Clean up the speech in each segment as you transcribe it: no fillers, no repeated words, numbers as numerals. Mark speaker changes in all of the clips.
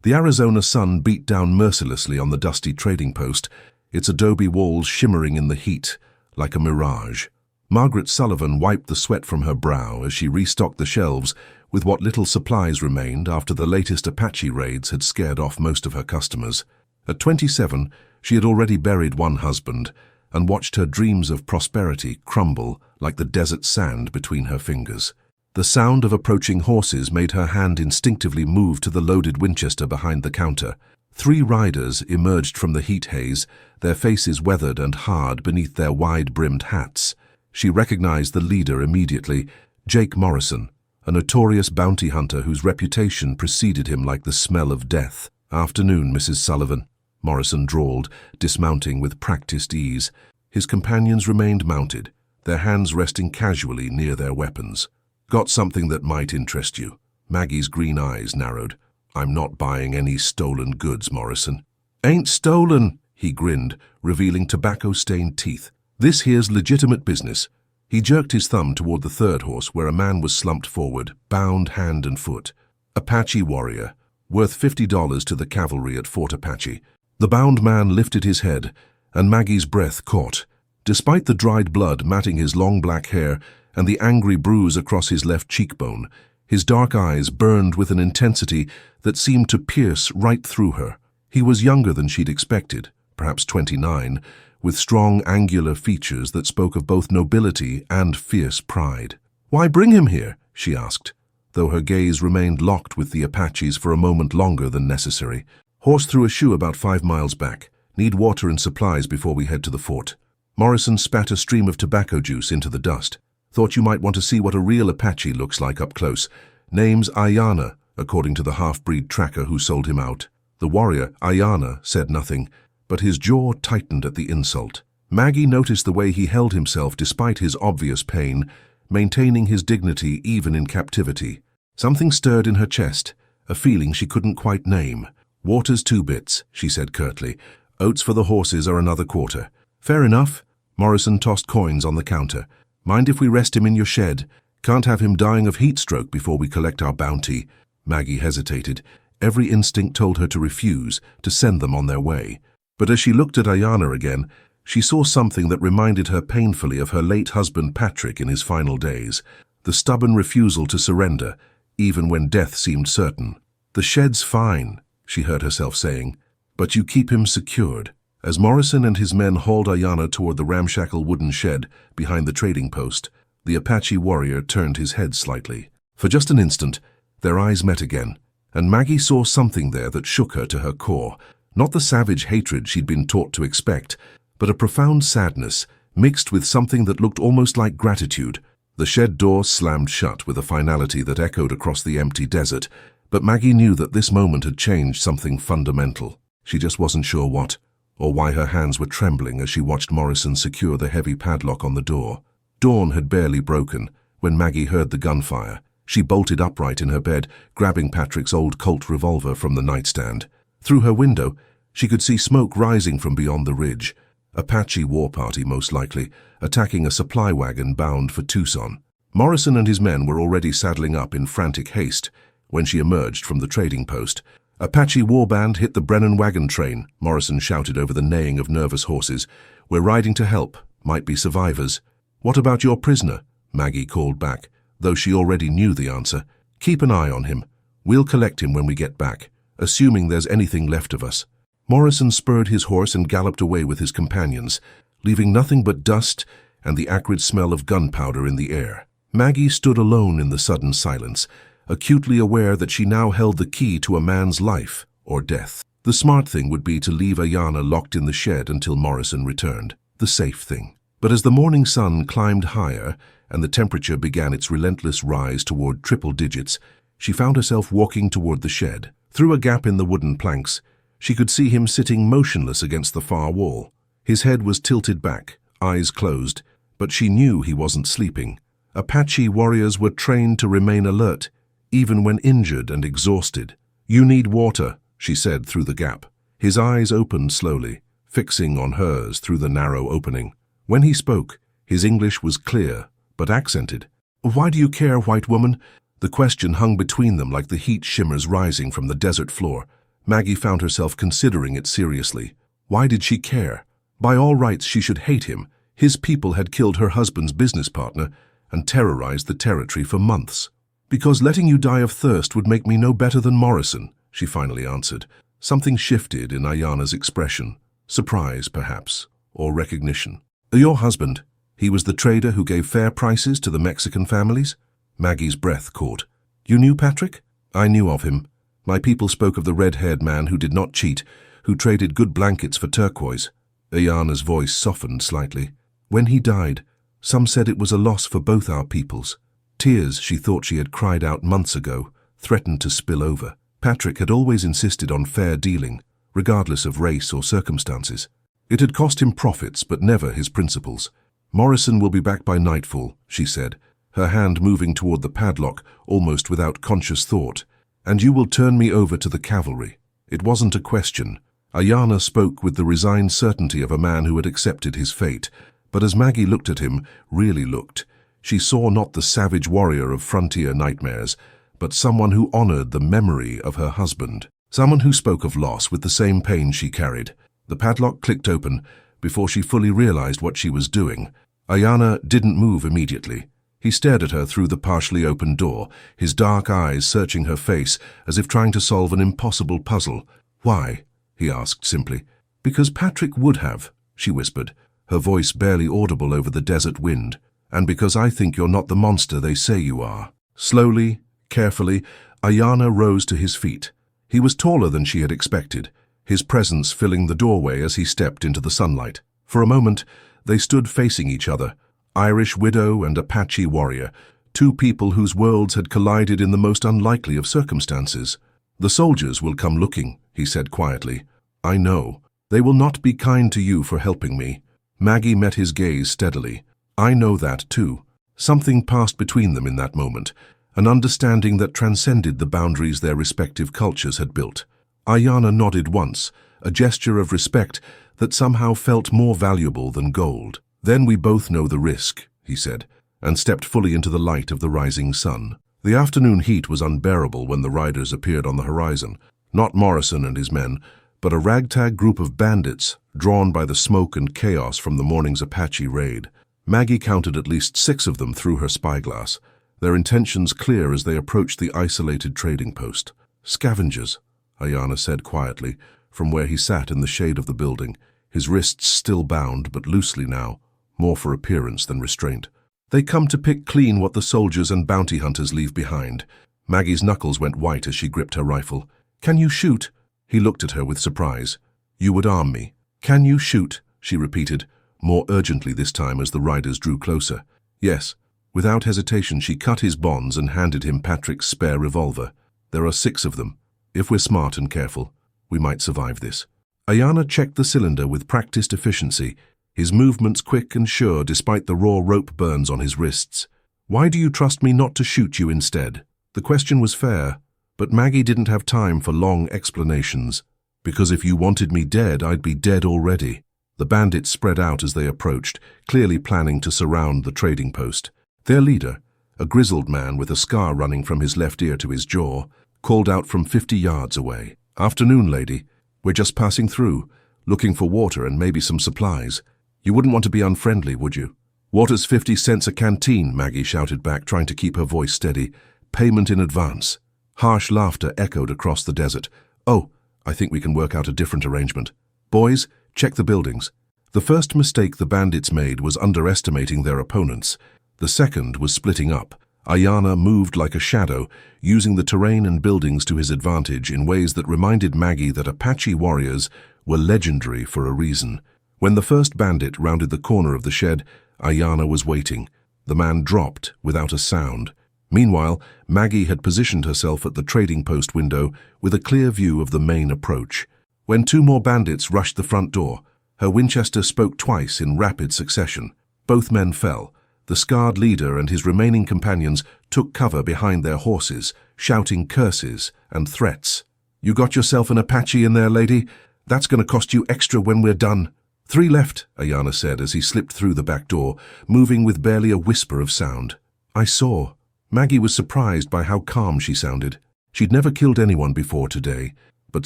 Speaker 1: The Arizona sun beat down mercilessly on the dusty trading post, its adobe walls shimmering in the heat like a mirage. Margaret Sullivan wiped the sweat from her brow as she restocked the shelves with what little supplies remained after the latest Apache raids had scared off most of her customers. At 27, she had already buried one husband and watched her dreams of prosperity crumble like the desert sand between her fingers. The sound of approaching horses made her hand instinctively move to the loaded Winchester behind the counter. 3 riders emerged from the heat haze, their faces weathered and hard beneath their wide-brimmed hats. She recognized the leader immediately, Jake Morrison, a notorious bounty hunter whose reputation preceded him like the smell of death. "Afternoon, Mrs. Sullivan," Morrison drawled, dismounting with practiced ease. His companions remained mounted, their hands resting casually near their weapons. "Got something that might interest you." Maggie's green eyes narrowed. "I'm not buying any stolen goods, Morrison." "Ain't stolen," he grinned, revealing tobacco-stained teeth. "This here's legitimate business." He jerked his thumb toward the third horse where a man was slumped forward, bound hand and foot. "Apache warrior, worth $50 to the cavalry at Fort Apache." The bound man lifted his head, and Maggie's breath caught. Despite the dried blood matting his long black hair and the angry bruise across his left cheekbone, his dark eyes burned with an intensity that seemed to pierce right through her. He was younger than she'd expected, perhaps 29, with strong, angular features that spoke of both nobility and fierce pride. "Why bring him here?" she asked, though her gaze remained locked with the Apaches for a moment longer than necessary. "Horse threw a shoe about 5 miles back. Need water and supplies before we head to the fort." Morrison spat a stream of tobacco juice into the dust. "Thought you might want to see what a real Apache looks like up close. Name's Ayana, according to the half-breed tracker who sold him out." The warrior, Ayana, said nothing, but his jaw tightened at the insult. Maggie noticed the way he held himself despite his obvious pain, maintaining his dignity even in captivity. Something stirred in her chest, a feeling she couldn't quite name. "Water's 2 bits," she said curtly. "Oats for the horses are another quarter." "Fair enough." Morrison tossed coins on the counter. "Mind if we rest him in your shed? Can't have him dying of heat stroke before we collect our bounty." Maggie hesitated. Every instinct told her to refuse, to send them on their way. But as she looked at Ayana again, she saw something that reminded her painfully of her late husband Patrick in his final days. The stubborn refusal to surrender, even when death seemed certain. "The shed's fine," she heard herself saying, "but you keep him secured." As Morrison and his men hauled Ayana toward the ramshackle wooden shed behind the trading post, the Apache warrior turned his head slightly. For just an instant, their eyes met again, and Maggie saw something there that shook her to her core. Not the savage hatred she'd been taught to expect, but a profound sadness, mixed with something that looked almost like gratitude. The shed door slammed shut with a finality that echoed across the empty desert, but Maggie knew that this moment had changed something fundamental. She just wasn't sure what, or why her hands were trembling as she watched Morrison secure the heavy padlock on the door. Dawn had barely broken when Maggie heard the gunfire. She bolted upright in her bed, grabbing Patrick's old Colt revolver from the nightstand. Through her window, she could see smoke rising from beyond the ridge. Apache war party, most likely, attacking a supply wagon bound for Tucson. Morrison and his men were already saddling up in frantic haste when she emerged from the trading post. "Apache warband hit the Brennan wagon train," Morrison shouted over the neighing of nervous horses. "We're riding to help. Might be survivors." "What about your prisoner?" Maggie called back, though she already knew the answer. "Keep an eye on him. We'll collect him when we get back, assuming there's anything left of us." Morrison spurred his horse and galloped away with his companions, leaving nothing but dust and the acrid smell of gunpowder in the air. Maggie stood alone in the sudden silence, acutely aware that she now held the key to a man's life or death. The smart thing would be to leave Ayana locked in the shed until Morrison returned. The safe thing. But as the morning sun climbed higher and the temperature began its relentless rise toward triple digits, she found herself walking toward the shed. Through a gap in the wooden planks, she could see him sitting motionless against the far wall. His head was tilted back, eyes closed, but she knew he wasn't sleeping. Apache warriors were trained to remain alert, even when injured and exhausted. "You need water," she said through the gap. His eyes opened slowly, fixing on hers through the narrow opening. When he spoke, his English was clear, but accented. "Why do you care, white woman?" The question hung between them like the heat shimmers rising from the desert floor. Maggie found herself considering it seriously. Why did she care? By all rights, she should hate him. His people had killed her husband's business partner and terrorized the territory for months. Because letting you die of thirst would make me no better than Morrison, she finally answered. Something shifted in Ayana's expression. Surprise, perhaps, or recognition. Your husband, he was the trader who gave fair prices to the Mexican families? Maggie's breath caught. You knew Patrick? I knew of him. My people spoke of the red-haired man who did not cheat, who traded good blankets for turquoise. Ayana's voice softened slightly. When he died, some said it was a loss for both our peoples. Tears she thought she had cried out months ago threatened to spill over. Patrick had always insisted on fair dealing, regardless of race or circumstances. It had cost him profits, but never his principles. Morrison will be back by nightfall, she said, her hand moving toward the padlock almost without conscious thought. And you will turn me over to the cavalry. It wasn't a question. Ayana spoke with the resigned certainty of a man who had accepted his fate. But as Maggie looked at him, really looked, she saw not the savage warrior of frontier nightmares, but someone who honored the memory of her husband. Someone who spoke of loss with the same pain she carried. The padlock clicked open before she fully realized what she was doing. Ayana didn't move immediately. He stared at her through the partially open door, his dark eyes searching her face as if trying to solve an impossible puzzle. Why? He asked simply. Because Patrick would have, she whispered, her voice barely audible over the desert wind. And because I think you're not the monster they say you are. Slowly, carefully, Ayana rose to his feet. He was taller than she had expected, his presence filling the doorway as he stepped into the sunlight. For a moment, they stood facing each other, Irish widow and Apache warrior, two people whose worlds had collided in the most unlikely of circumstances. The soldiers will come looking, he said quietly. I know. They will not be kind to you for helping me. Maggie met his gaze steadily. I know that too. Something passed between them in that moment, an understanding that transcended the boundaries their respective cultures had built. Ayana nodded once, a gesture of respect that somehow felt more valuable than gold. Then we both know the risk, he said, and stepped fully into the light of the rising sun. The afternoon heat was unbearable when the riders appeared on the horizon. Not Morrison and his men, but a ragtag group of bandits, drawn by the smoke and chaos from the morning's Apache raid. Maggie counted at least 6 of them through her spyglass, their intentions clear as they approached the isolated trading post. Scavengers, Ayana said quietly, from where he sat in the shade of the building, his wrists still bound but loosely now, more for appearance than restraint. They come to pick clean what the soldiers and bounty hunters leave behind. Maggie's knuckles went white as she gripped her rifle. Can you shoot? He looked at her with surprise. You would arm me. Can you shoot? She repeated, more urgently this time as the riders drew closer. Yes. Without hesitation, she cut his bonds and handed him Patrick's spare revolver. There are 6 of them. If we're smart and careful, we might survive this. Ayana checked the cylinder with practiced efficiency, his movements quick and sure despite the raw rope burns on his wrists. Why do you trust me not to shoot you instead? The question was fair, but Maggie didn't have time for long explanations. Because if you wanted me dead, I'd be dead already. The bandits spread out as they approached, clearly planning to surround the trading post. Their leader, a grizzled man with a scar running from his left ear to his jaw, called out from 50 yards away. Afternoon, lady. We're just passing through, looking for water and maybe some supplies. You wouldn't want to be unfriendly, would you? Water's 50 cents a canteen, Maggie shouted back, trying to keep her voice steady. Payment in advance. Harsh laughter echoed across the desert. Oh, I think we can work out a different arrangement. Boys, check the buildings. The first mistake the bandits made was underestimating their opponents. The second was splitting up. Ayana moved like a shadow, using the terrain and buildings to his advantage in ways that reminded Maggie that Apache warriors were legendary for a reason. When the first bandit rounded the corner of the shed, Ayana was waiting. The man dropped without a sound. Meanwhile, Maggie had positioned herself at the trading post window with a clear view of the main approach. When 2 more bandits rushed the front door, her Winchester spoke twice in rapid succession. Both men fell. The scarred leader and his remaining companions took cover behind their horses, shouting curses and threats. You got yourself an Apache in there, lady? That's going to cost you extra when we're done. 3 left, Ayana said as he slipped through the back door, moving with barely a whisper of sound. I saw. Maggie was surprised by how calm she sounded. She'd never killed anyone before today, But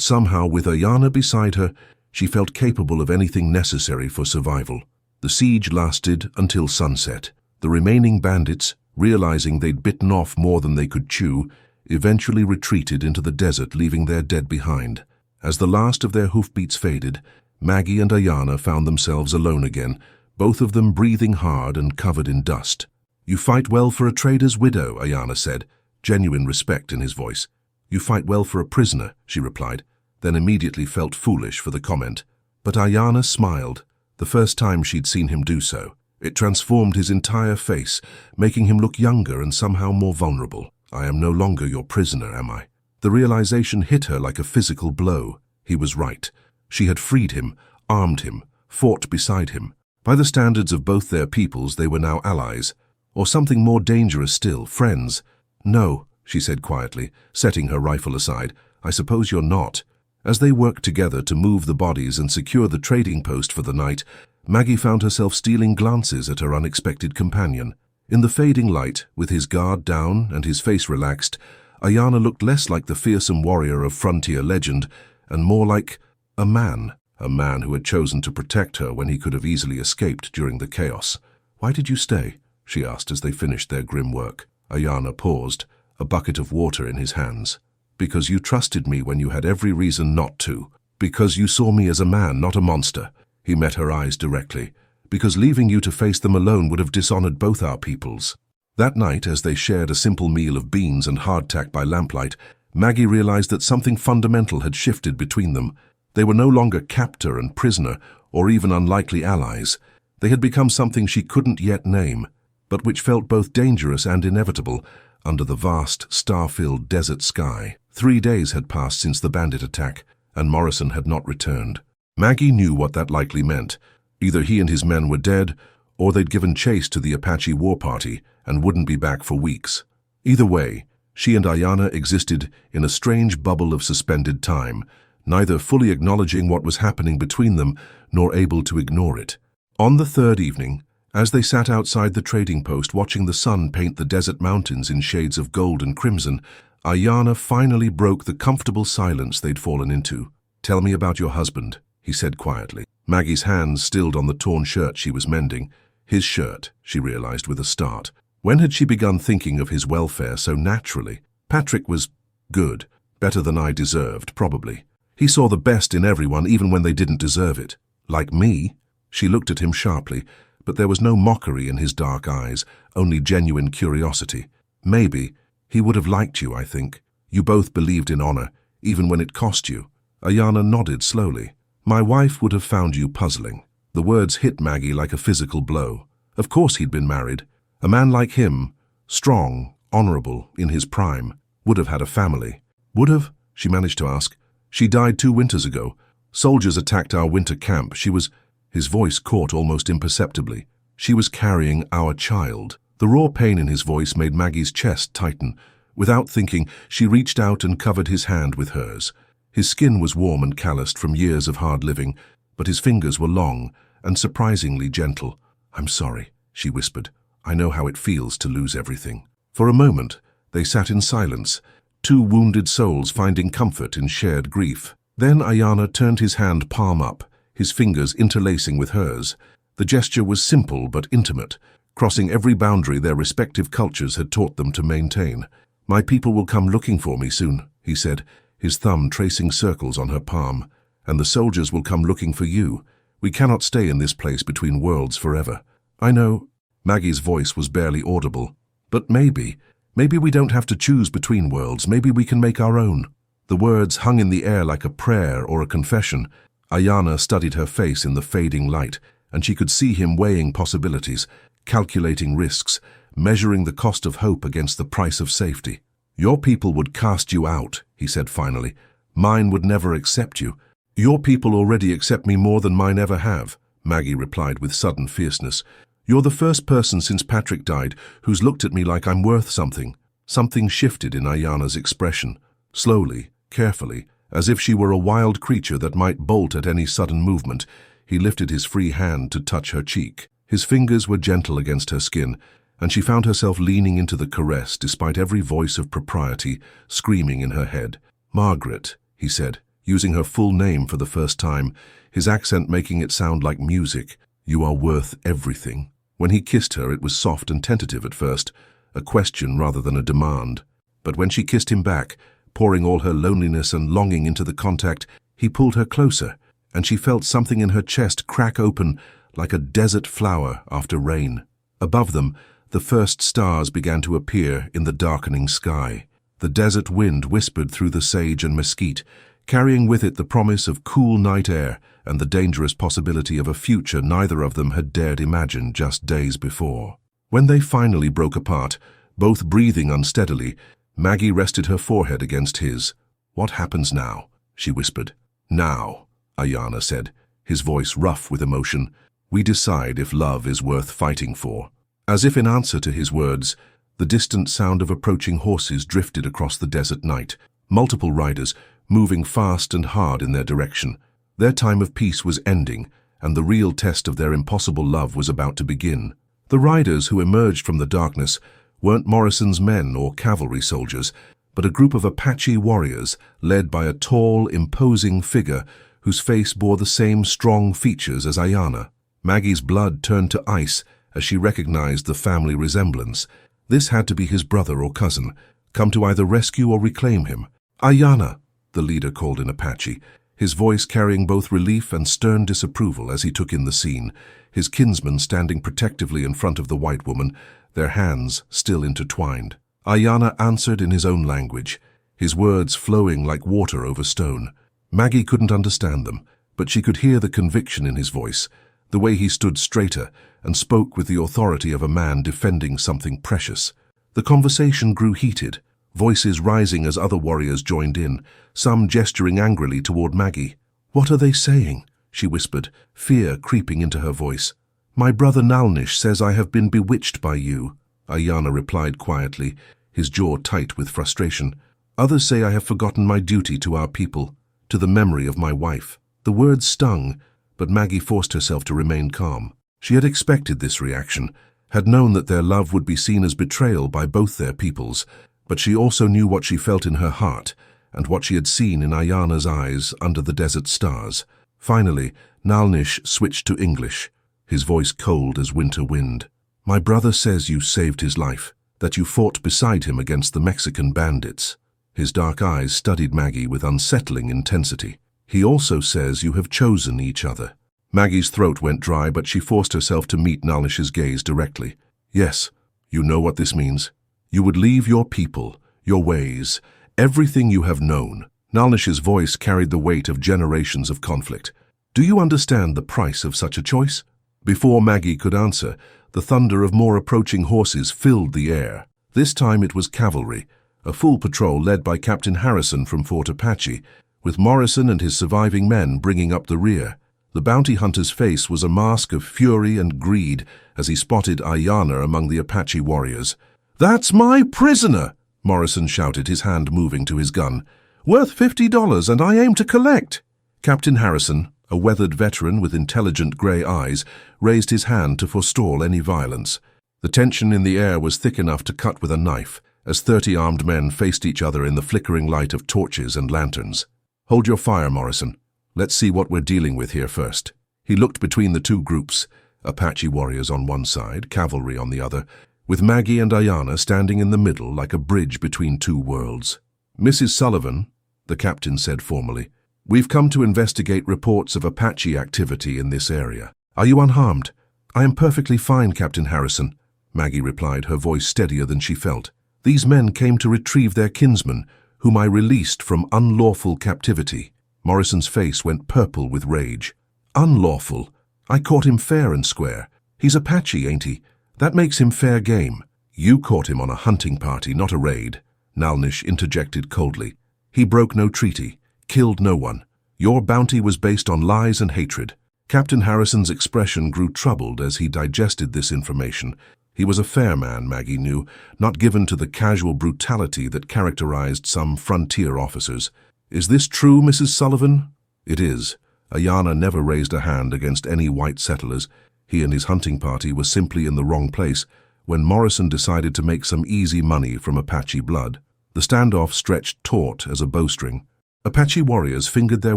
Speaker 1: somehow, with Ayana beside her, she felt capable of anything necessary for survival. The siege lasted until sunset. The remaining bandits, realizing they'd bitten off more than they could chew, eventually retreated into the desert, leaving their dead behind. As the last of their hoofbeats faded, Maggie and Ayana found themselves alone again, both of them breathing hard and covered in dust. "You fight well for a trader's widow," Ayana said, genuine respect in his voice. "You fight well for a prisoner," she replied, then immediately felt foolish for the comment. But Ayana smiled, the first time she'd seen him do so. It transformed his entire face, making him look younger and somehow more vulnerable. "I am no longer your prisoner, am I?" The realization hit her like a physical blow. He was right. She had freed him, armed him, fought beside him. By the standards of both their peoples, they were now allies. Or something more dangerous still, friends. "No," she said quietly, setting her rifle aside. "I suppose you're not." As they worked together to move the bodies and secure the trading post for the night, Maggie found herself stealing glances at her unexpected companion. In the fading light, with his guard down and his face relaxed, Ayana looked less like the fearsome warrior of frontier legend and more like a man who had chosen to protect her when he could have easily escaped during the chaos. "Why did you stay?" she asked as they finished their grim work. Ayana paused, a bucket of water in his hands. "Because you trusted me when you had every reason not to. Because you saw me as a man, not a monster." He met her eyes directly. "Because leaving you to face them alone would have dishonored both our peoples." That night, as they shared a simple meal of beans and hardtack by lamplight, Maggie realized that something fundamental had shifted between them. They were no longer captor and prisoner, or even unlikely allies. They had become something she couldn't yet name, but which felt both dangerous and inevitable under the vast, star-filled desert sky. 3 days had passed since the bandit attack, and Morrison had not returned. Maggie knew what that likely meant. Either he and his men were dead, or they'd given chase to the Apache war party and wouldn't be back for weeks. Either way, she and Ayana existed in a strange bubble of suspended time, neither fully acknowledging what was happening between them nor able to ignore it. On the third evening, as they sat outside the trading post watching the sun paint the desert mountains in shades of gold and crimson, Ayana finally broke the comfortable silence they'd fallen into. "Tell me about your husband," he said quietly. Maggie's hands stilled on the torn shirt she was mending. His shirt, she realized with a start. When had she begun thinking of his welfare so naturally? Patrick was good, better than I deserved, probably. He saw the best in everyone even when they didn't deserve it. Like me? She looked at him sharply, but there was no mockery in his dark eyes, only genuine curiosity. "Maybe. He would have liked you, I think. You both believed in honor, even when it cost you." Ayana nodded slowly. "My wife would have found you puzzling." The words hit Maggie like a physical blow. Of course he'd been married. A man like him, strong, honorable, in his prime, would have had a family. "Would have?" she managed to ask. "She died 2 winters ago. Soldiers attacked our winter camp. She was—" His voice caught almost imperceptibly. "She was carrying our child." The raw pain in his voice made Maggie's chest tighten. Without thinking, she reached out and covered his hand with hers. His skin was warm and calloused from years of hard living, but his fingers were long and surprisingly gentle. "I'm sorry," she whispered. "I know how it feels to lose everything." For a moment, they sat in silence, 2 wounded souls finding comfort in shared grief. Then Ayana turned his hand palm up, his fingers interlacing with hers. The gesture was simple but intimate, crossing every boundary their respective cultures had taught them to maintain. "My people will come looking for me soon," he said, his thumb tracing circles on her palm. "And the soldiers will come looking for you. We cannot stay in this place between worlds forever." "I know." Maggie's voice was barely audible. "But maybe we don't have to choose between worlds. Maybe we can make our own." The words hung in the air like a prayer or a confession. Ayana studied her face in the fading light, and she could see him weighing possibilities, calculating risks, measuring the cost of hope against the price of safety. "Your people would cast you out," he said finally. "Mine would never accept you." "Your people already accept me more than mine ever have," Maggie replied with sudden fierceness. "You're the first person since Patrick died who's looked at me like I'm worth something." Something shifted in Ayana's expression, slowly, carefully, as if she were a wild creature that might bolt at any sudden movement. He lifted his free hand to touch her cheek. His fingers were gentle against her skin, and she found herself leaning into the caress despite every voice of propriety screaming in her head. "Margaret," he said, using her full name for the first time, his accent making it sound like music. "You are worth everything." When he kissed her, it was soft and tentative at first, a question rather than a demand. But when she kissed him back, pouring all her loneliness and longing into the contact, he pulled her closer, and she felt something in her chest crack open like a desert flower after rain. Above them, the first stars began to appear in the darkening sky. The desert wind whispered through the sage and mesquite, carrying with it the promise of cool night air and the dangerous possibility of a future neither of them had dared imagine just days before. When they finally broke apart, both breathing unsteadily, Maggie rested her forehead against his. "What happens now?" she whispered. "Now," Ayana said, his voice rough with emotion, "we decide if love is worth fighting for." As if in answer to his words, the distant sound of approaching horses drifted across the desert night, multiple riders moving fast and hard in their direction. Their time of peace was ending, and the real test of their impossible love was about to begin. The riders who emerged from the darkness weren't Morrison's men or cavalry soldiers, but a group of Apache warriors led by a tall, imposing figure whose face bore the same strong features as Ayana. Maggie's blood turned to ice as she recognized the family resemblance. This had to be his brother or cousin, come to either rescue or reclaim him. "Ayana," the leader called in Apache, his voice carrying both relief and stern disapproval as he took in the scene, his kinsmen standing protectively in front of the white woman, their hands still intertwined. Ayana answered in his own language, his words flowing like water over stone. Maggie couldn't understand them, but she could hear the conviction in his voice, the way he stood straighter and spoke with the authority of a man defending something precious. The conversation grew heated, voices rising as other warriors joined in, some gesturing angrily toward Maggie. "What are they saying?" she whispered, fear creeping into her voice. "My brother Nalnish says I have been bewitched by you," Ayana replied quietly, his jaw tight with frustration. "Others say I have forgotten my duty to our people, to the memory of my wife." The words stung, but Maggie forced herself to remain calm. She had expected this reaction, had known that their love would be seen as betrayal by both their peoples, but she also knew what she felt in her heart and what she had seen in Ayana's eyes under the desert stars. Finally, Nalnish switched to English, his voice cold as winter wind. "My brother says you saved his life, that you fought beside him against the Mexican bandits." His dark eyes studied Maggie with unsettling intensity. "He also says you have chosen each other." Maggie's throat went dry, but she forced herself to meet Nalnish's gaze directly. "Yes, you know what this means. You would leave your people, your ways, everything you have known." Nalnish's voice carried the weight of generations of conflict. "Do you understand the price of such a choice?" Before Maggie could answer, the thunder of more approaching horses filled the air. This time it was cavalry, a full patrol led by Captain Harrison from Fort Apache, with Morrison and his surviving men bringing up the rear. The bounty hunter's face was a mask of fury and greed as he spotted Ayana among the Apache warriors. "That's my prisoner!" Morrison shouted, his hand moving to his gun. "Worth $50, and I aim to collect." Captain Harrison, a weathered veteran with intelligent grey eyes, raised his hand to forestall any violence. The tension in the air was thick enough to cut with a knife, as 30 armed men faced each other in the flickering light of torches and lanterns. "Hold your fire, Morrison. Let's see what we're dealing with here first." He looked between the two groups, Apache warriors on one side, cavalry on the other, with Maggie and Ayana standing in the middle like a bridge between two worlds. "Mrs. Sullivan," the captain said formally, "we've come to investigate reports of Apache activity in this area. Are you unharmed?" "I am perfectly fine, Captain Harrison," Maggie replied, her voice steadier than she felt. "These men came to retrieve their kinsman, whom I released from unlawful captivity." Morrison's face went purple with rage. "Unlawful? I caught him fair and square. He's Apache, ain't he? That makes him fair game." "You caught him on a hunting party, not a raid," Nalnish interjected coldly. "He broke no treaty, killed no one. Your bounty was based on lies and hatred." Captain Harrison's expression grew troubled as he digested this information. He was a fair man, Maggie knew, not given to the casual brutality that characterized some frontier officers. "Is this true, Mrs. Sullivan?" "It is." Ayana never raised a hand against any white settlers. He and his hunting party were simply in the wrong place when Morrison decided to make some easy money from Apache blood. The standoff stretched taut as a bowstring. Apache warriors fingered their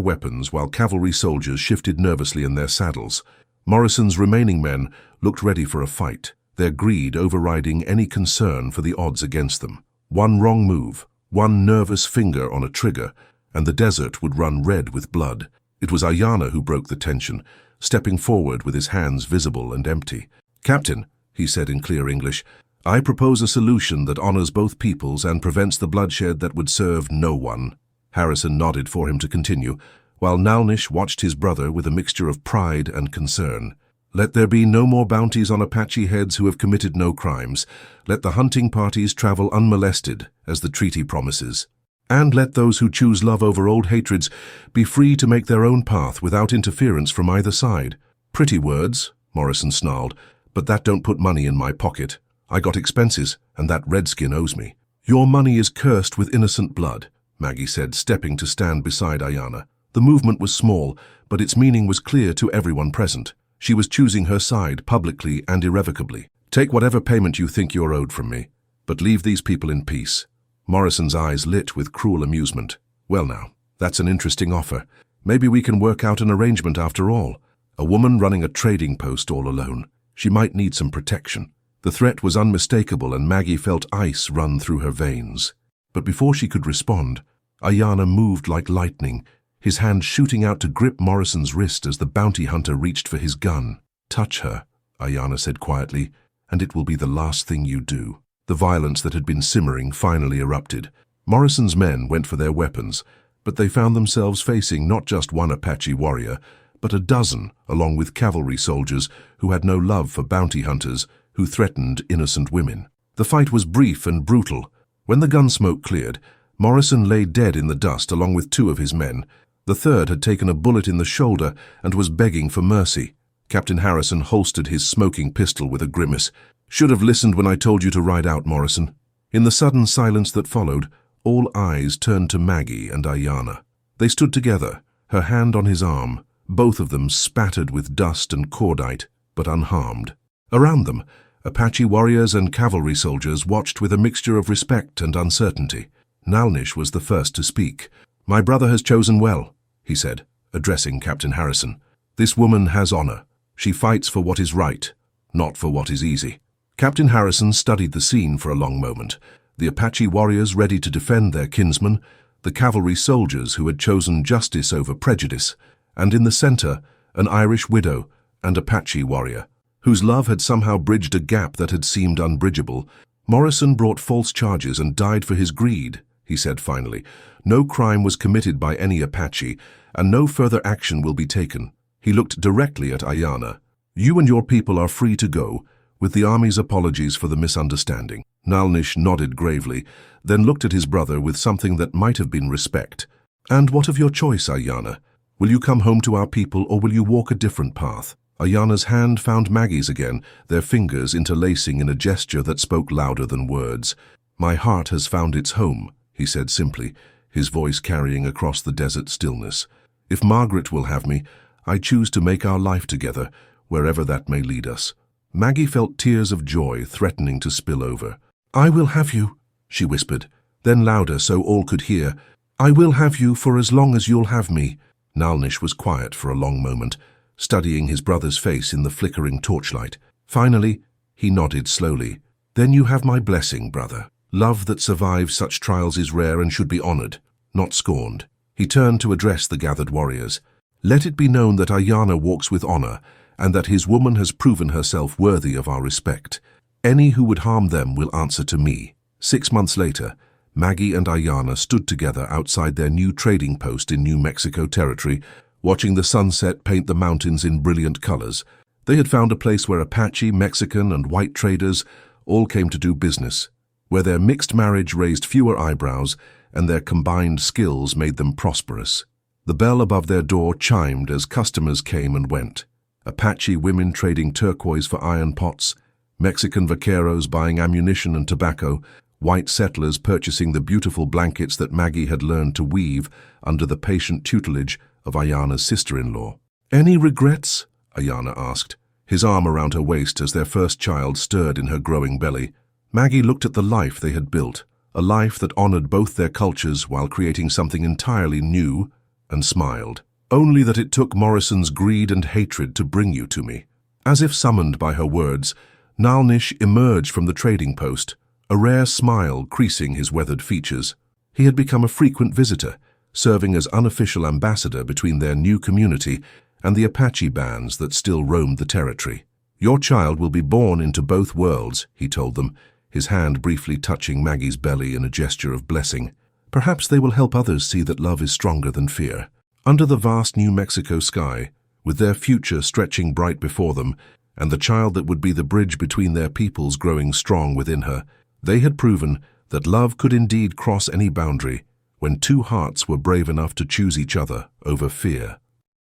Speaker 1: weapons while cavalry soldiers shifted nervously in their saddles. Morrison's remaining men looked ready for a fight, their greed overriding any concern for the odds against them. One wrong move, one nervous finger on a trigger, and the desert would run red with blood. It was Ayana who broke the tension, stepping forward with his hands visible and empty. "Captain," he said in clear English, "I propose a solution that honors both peoples and prevents the bloodshed that would serve no one." Harrison nodded for him to continue, while Nalnish watched his brother with a mixture of pride and concern. "Let there be no more bounties on Apache heads who have committed no crimes. Let the hunting parties travel unmolested, as the treaty promises. And let those who choose love over old hatreds be free to make their own path without interference from either side." "Pretty words," Morrison snarled, "but that don't put money in my pocket. I got expenses, and that redskin owes me." "Your money is cursed with innocent blood," Maggie said, stepping to stand beside Ayana. The movement was small, but its meaning was clear to everyone present. She was choosing her side publicly and irrevocably. "Take whatever payment you think you're owed from me, but leave these people in peace." Morrison's eyes lit with cruel amusement. "Well now, that's an interesting offer. Maybe we can work out an arrangement after all. A woman running a trading post all alone. She might need some protection." The threat was unmistakable, and Maggie felt ice run through her veins. But before she could respond, Ayana moved like lightning, his hand shooting out to grip Morrison's wrist as the bounty hunter reached for his gun. "Touch her," Ayana said quietly, "and it will be the last thing you do." The violence that had been simmering finally erupted. Morrison's men went for their weapons, but they found themselves facing not just one Apache warrior, but a dozen, along with cavalry soldiers who had no love for bounty hunters who threatened innocent women. The fight was brief and brutal. When the gun smoke cleared, Morrison lay dead in the dust along with two of his men. The third had taken a bullet in the shoulder and was begging for mercy. Captain Harrison holstered his smoking pistol with a grimace. "Should have listened when I told you to ride out, Morrison." In the sudden silence that followed, all eyes turned to Maggie and Ayana. They stood together, her hand on his arm, both of them spattered with dust and cordite, but unharmed. Around them, Apache warriors and cavalry soldiers watched with a mixture of respect and uncertainty. Nalnish was the first to speak. "My brother has chosen well," he said, addressing Captain Harrison. "This woman has honor. She fights for what is right, not for what is easy." Captain Harrison studied the scene for a long moment. The Apache warriors ready to defend their kinsman, the cavalry soldiers who had chosen justice over prejudice, and in the center, an Irish widow and Apache warrior, whose love had somehow bridged a gap that had seemed unbridgeable. "Morrison brought false charges and died for his greed," he said finally. "No crime was committed by any Apache, and no further action will be taken." He looked directly at Ayana. "You and your people are free to go, with the army's apologies for the misunderstanding." Nalnish nodded gravely, then looked at his brother with something that might have been respect. "And what of your choice, Ayana? Will you come home to our people, or will you walk a different path?" Ayana's hand found Maggie's again, their fingers interlacing in a gesture that spoke louder than words. "My heart has found its home," he said simply, his voice carrying across the desert stillness. "If Margaret will have me, I choose to make our life together, wherever that may lead us." Maggie felt tears of joy threatening to spill over. "I will have you," she whispered, then louder so all could hear. "I will have you for as long as you'll have me." Nalnish was quiet for a long moment, studying his brother's face in the flickering torchlight. Finally, he nodded slowly. "Then you have my blessing, brother. Love that survives such trials is rare and should be honored, not scorned." He turned to address the gathered warriors. "Let it be known that Ayana walks with honor, and that his woman has proven herself worthy of our respect. Any who would harm them will answer to me." 6 months later, Maggie and Ayana stood together outside their new trading post in New Mexico territory, watching the sunset paint the mountains in brilliant colors. They had found a place where Apache, Mexican, and white traders all came to do business, where their mixed marriage raised fewer eyebrows and their combined skills made them prosperous. The bell above their door chimed as customers came and went. Apache women trading turquoise for iron pots, Mexican vaqueros buying ammunition and tobacco, white settlers purchasing the beautiful blankets that Maggie had learned to weave under the patient tutelage of Ayana's sister-in-law. "Any regrets?" Ayana asked, his arm around her waist as their first child stirred in her growing belly. Maggie looked at the life they had built, a life that honored both their cultures while creating something entirely new, and smiled. Only that it took Morrison's greed and hatred to bring you to me. As if summoned by her words, Nalnish emerged from the trading post, a rare smile creasing his weathered features. He had become a frequent visitor, serving as unofficial ambassador between their new community and the Apache bands that still roamed the territory. "Your child will be born into both worlds," he told them, his hand briefly touching Maggie's belly in a gesture of blessing. "Perhaps they will help others see that love is stronger than fear." Under the vast New Mexico sky, with their future stretching bright before them, and the child that would be the bridge between their peoples growing strong within her, they had proven that love could indeed cross any boundary when two hearts were brave enough to choose each other over fear.